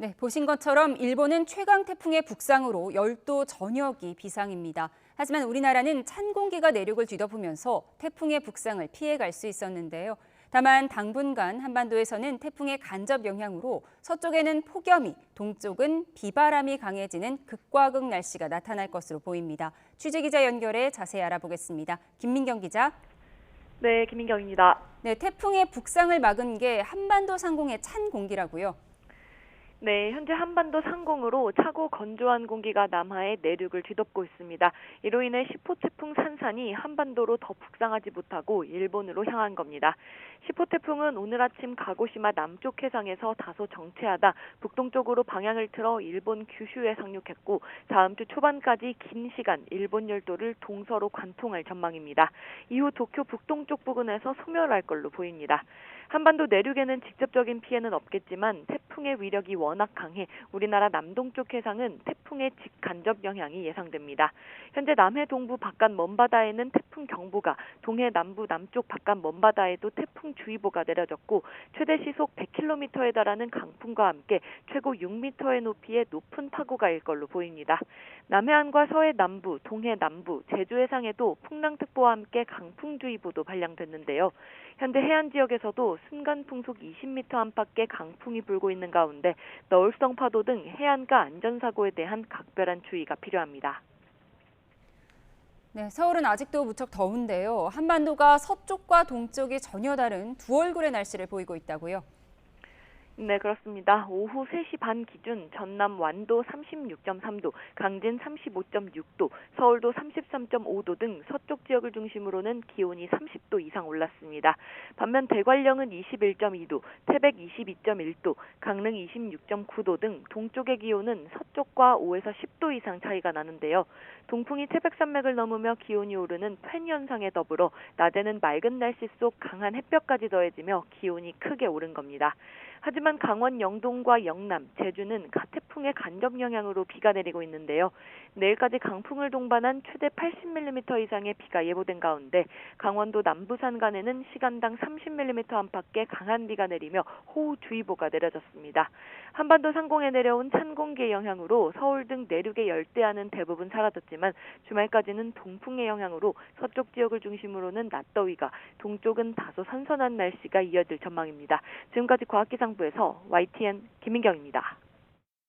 네, 보신 것처럼 일본은 최강 태풍의 북상으로 열도 전역이 비상입니다. 하지만 우리나라는 찬 공기가 내륙을 뒤덮으면서 태풍의 북상을 피해갈 수 있었는데요. 다만 당분간 한반도에서는 태풍의 간접 영향으로 서쪽에는 폭염이, 동쪽은 비바람이 강해지는 극과극 날씨가 나타날 것으로 보입니다. 취재기자 연결해 자세히 알아보겠습니다. 김민경 기자. 네, 김민경입니다. 네, 태풍의 북상을 막은 게 한반도 상공의 찬 공기라고요. 네, 현재 한반도 상공으로 차고 건조한 공기가 남하의 내륙을 뒤덮고 있습니다. 이로 인해 10호 태풍 산산이 한반도로 더 북상하지 못하고 일본으로 향한 겁니다. 10호 태풍은 오늘 아침 가고시마 남쪽 해상에서 다소 정체하다 북동쪽으로 방향을 틀어 일본 규슈에 상륙했고 다음 주 초반까지 긴 시간 일본 열도를 동서로 관통할 전망입니다. 이후 도쿄 북동쪽 부근에서 소멸할 걸로 보입니다. 한반도 내륙에는 직접적인 피해는 없겠지만 태풍의 위력이 워낙 강해 우리나라 남동쪽 해상은 태풍의 직간접 영향이 예상됩니다. 현재 남해 동부 바깥 먼바다에는 태풍 경보가, 동해 남부 남쪽 바깥 먼바다에도 태풍 주의보가 내려졌고 최대 시속 100km에 달하는 강풍과 함께 최고 6m의 높이의 높은 파고가 일 걸로 보입니다. 남해안과 서해 남부, 동해 남부, 제주 해상에도 풍랑특보와 함께 강풍주의보도 발령됐는데요. 현재 해안 지역에서도 순간 풍속 20m 안팎의 강풍이 불고 있는 가운데 너울성 파도 등 해안가 안전사고에 대한 각별한 주의가 필요합니다. 네, 서울은 아직도 무척 더운데요. 한반도가 서쪽과 동쪽이 전혀 다른 두 얼굴의 날씨를 보이고 있다고요. 네, 그렇습니다. 오후 3시 반 기준 전남 완도 36.3도, 강진 35.6도, 서울도 33.5도 등 서쪽 지역을 중심으로는 기온이 30도 이상 올랐습니다. 반면 대관령은 21.2도, 태백 22.1도, 강릉 26.9도 등 동쪽의 기온은 서쪽과 5에서 10도 이상 차이가 나는데요. 동풍이 태백산맥을 넘으며 기온이 오르는 팬 현상에 더불어 낮에는 맑은 날씨 속 강한 햇볕까지 더해지며 기온이 크게 오른 겁니다. 하지만 강원 영동과 영남, 제주는 가태풍의 간접 영향으로 비가 내리고 있는데요. 내일까지 강풍을 동반한 최대 80mm 이상의 비가 예보된 가운데 강원도 남부 산간에는 시간당 30mm 안팎의 강한 비가 내리며 호우주의보가 내려졌습니다. 한반도 상공에 내려온 찬 공기의 영향으로 서울 등 내륙의 열대야는 대부분 사라졌지만 주말까지는 동풍의 영향으로 서쪽 지역을 중심으로는 낮더위가, 동쪽은 다소 선선한 날씨가 이어질 전망입니다. 지금까지 과학기상부에서 YTN 김민경입니다.